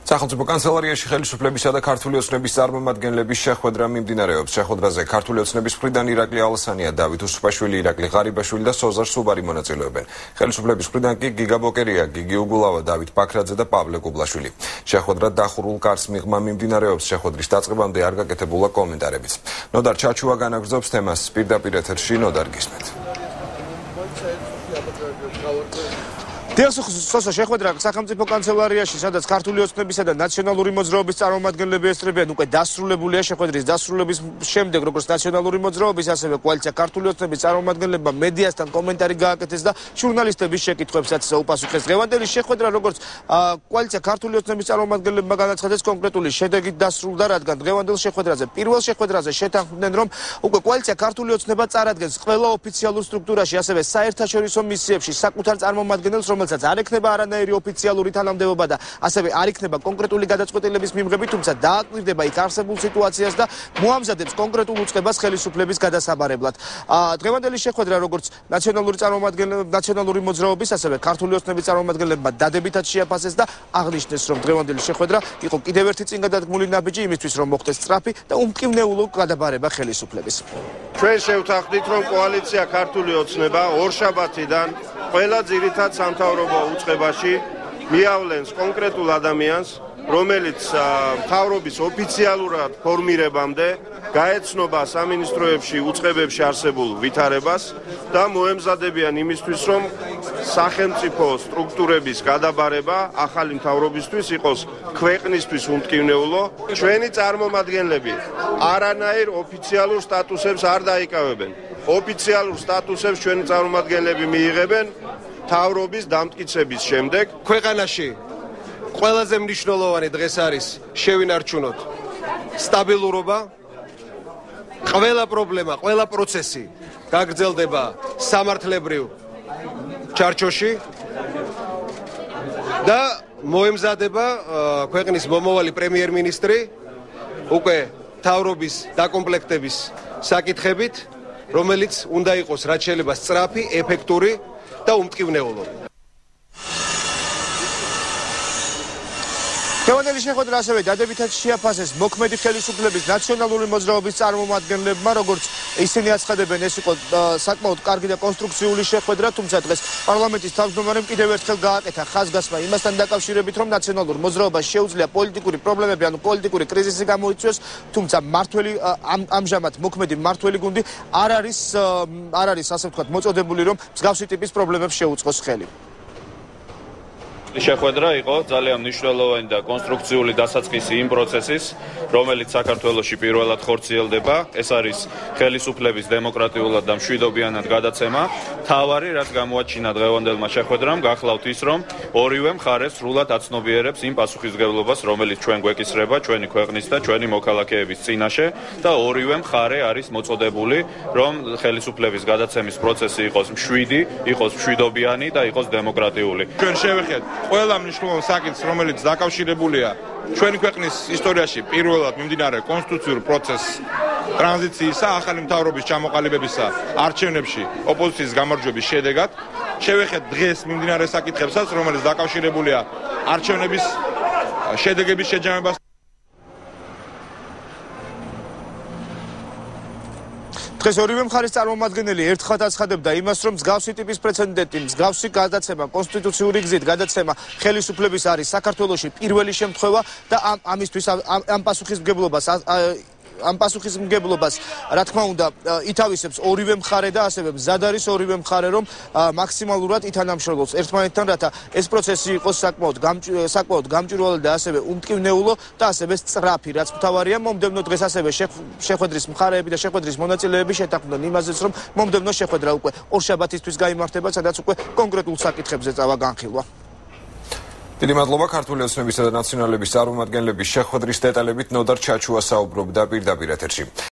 სახელმწიფო კანცელარიაში ხელისუფლებისა და ქართული ოცნების წარმომადგენლების შეხვედრა მიმდინარეობს. შეხვედრაზე ქართული ოცნების მხრიდან ირაკლი ალასანია, დავით უსუპაშვილი, ირაკლი ღარიბაშვილი და სოზარ სუბარი მონაწილეობენ. ხელისუფლების მხრიდან კი გიგა ბოკერია, გიგი უგულავა, დავით ბაქრაძე და პავლე კუბლაშვილი. შეხვედრა დახურულ კარს მიღმა მიმდინარეობს. შეხვედრის დაწყებამდე არ გაკეთებულა კომენტარებიც. ნოდარ ჩაჩუა განაგრძობს თემას. პირდაპირ ეთერში ნოდარ გისმენთ. სოსო შეხვედრა სახელმწიფო კანცელარიაში, სადაც ქართული ოცნებისა და ნაციონალური მოძრაობის წარმომადგენლები ესწრებიან, უკვე დასრულებულია. შეხვედრის დასრულების შემდეგ, როგორც ნაციონალური მოძრაობის, ასევე კოალიცია ქართული ოცნების წარმომადგენლებმა მედიასთან კომენტარი გააკეთეს და ჟურნალისტების შეკითხვებსაც უპასუხეს. დღევანდელი შეხვედრა, როგორც კოალიცია ქართული ოცნების წარმომადგენლებმა განაცხადეს, კონკრეტული შედეგით დასრულდა, რადგან დღევანდელ შეხვედრაზე, პირველ შეხვედრაზე შეთანხმდნენ, რომ უკვე კოალიცია ქართული ოცნება წარადგენს ყველა ოფიციალურ სტრუქტურაში, ასევე საერთაშორისო მისიებში საკუთარ წარმომადგენელს, რომელსაც არ ექნება არანაირი ოფიციალური თანამდებობა და ასევე არ იქნება კონკრეტული გადაწყვეტილების მიღები, თუმცა დააკვირდება იქ არსებულ სიტუაციას და მოამზადებს კონკრეტულ უწყებას ხელისუფლების გადასაბარებლად. დღევანდელი შეხვედრა, როგორც ნაციონალური მოძრაობის, ასევე ქართული ოცნების წარმომადგენლებმა დადებითად შეაფასეს და აღნიშნეს, რომ დღევანდელი შეხვედრა იყო კიდევ ერთი წინ გადადგმული ნაბიჯი იმისთვის, რომ მოხდეს სწრაფი და უმკივნეულო გადაბარება ხელისუფლების. ჩვენ შევთანხმდით, რომ კოალიცია ქართული ოცნება ორშაბათიდან ყველა ძირითად სამთავრობო უწყებაში მიავლენს კონკრეტულ ადამიანს, რომელიც მთავრობის ოფიციალურად ფორმირებამდე გაეცნობა სამინისტროებში უწყებებში არსებულ ვითარებას და მოემზადებიან იმისთვის, რომ სახელმწიფო სტრუქტურების გადაბარება ახალი მთავრობისთვის იყოს ქვეყნისთვის უმტკივნეულო. ჩვენი წარმომადგენლები არანაირ ოფიციალურ სტატუსებს არ დაიკავებენ. ოფიციალურ სტატუსებს ჩვენი წარმომადგენლები მიიღებენ მთავრობის დამტკიცების შემდეგ. ქვეყანაში ყველაზე მნიშვნელოვანი დღეს არის შევინარჩუნოთ სტაბილურობა, ყველა პრობლემა, ყველა პროცესი გაგრძელდება სამართლებრივ ჩარჩოში და მოემზადება ქვეყნის მომავალი პრემიერ-მინისტრი უკვე მთავრობის დაკომპლექტების საკითხებით, რომელიც უნდა იყოს რაც შეიძლება სწრაფი, ეფექტური და უმტკივნეულო. დღევანდელი შეხვედრა ასევე დადებითად შეაფასეს მოქმედი ხელისუფლების ნაციონალური მოძრაობის წარმომადგენლებმა, როგორც ისინი აცხადებენ, ეს იყო საკმაოდ კარგი და კონსტრუქციული შეხვედრა, თუმცა დღეს პარლამენტის თავმჯდომარემ კიდევ ერთხელ გააკეთა ხაზგასმა იმასთან დაკავშირებით, რომ ნაციონალურ მოძრაობას შეუძლია პოლიტიკური პრობლემები, ანუ პოლიტიკური კრიზისი გამოიწვიოს, თუმცა ამჟამად მოქმედი მმართველი გუნდი არ არის ასე ვთქვათ მოწოდებული, რომ მსგავსი ტიპის პრობლემებს შეუწყოს ხელი. შეხვედრა იყო ძალიან მნიშვნელოვანი და კონსტრუქციული დასაწყისი იმ პროცესის, რომელიც საქართველოში პირველად ხორციელდება. ეს არის ხელისუფლების დემოკრატიულად და მშვიდობიანად გადაცემა. თავარი, რაც გამოაჩინა დღევანდელმა შეხვედრამ, გახლავთ ის, რომ ორივე მხარე სრულად აცნობიერებს იმ პასუხისმგებლობას, რომელიც ჩვენ გვეკისრება, ჩვენი ქვეყნის და ჩვენი მოქალაქეების წინაშე და ორივე მხარე არის მოწოდებული, რომ ხელისუფლების გადაცემის პროცესი იყოს მშვიდი, იყოს მშვიდობიანი და იყოს დემოკრატიული. ჩვენ შევეხეთ ყველა მნიშვნელოვანი საკითხს, რომელიც დაკავშირებულია ჩვენი ქვეყნის ისტორიაში პირველად მიმდინარე კონსტიტუციურ პროცესს, ტრანზიციისა, ახალი მთავრობის ჩამოყალიბებისა არჩევნებში ოპოზიციის გამარჯვების შედეგად. შევეხეთ დღეს მიმდინარე საკითხებსაც, რომელიც დაკავშირებულია არჩევნების შედეგების შეჯამებას. დღეს ორივე მხარის წარმომადგენელი ერთხელ აცხადებდა იმას, რომ მსგავსი ტიპის პრეცედენტი, მსგავსი გადაცემა, კონსტიტუციური გზით გადაცემა ხელისუფლების არის საქართველოში პირველი შემთხვევა და ამისთვის ამ პასუხისმგებლობას, რა თქმა უნდა, ითავისებს ორივე მხარე და ასევე მზად არის ორივე მხარე, რომ მაქსიმალურად ითანამშრომლოს ერთმანეთთან, რათა ეს პროცესი იყოს საკმაოდ გამჭვირვალე და ასევე უმტკივნეულო და ასევე სწრაფი, რაც მთავარია. მომდევნო დღეს ასევე შეხვედრის მხარეები და შეხვედრის მონაწილეები შეთანხმდნენ იმაზეც, რომ მომდევნო შეხვედრა უკვე ორშაბათისთვის გაიმართება, სადაც უკვე კონკრეტულ საკითხებზე წავა განხილვა. დიდი მადლობა. ქართული ოცნებისა და ნაციონალების წარმომადგენლების შეხვედრის დეტალებით ნოდარ ჩაჩუა საუბრობდა პირდაპირ ეთერში.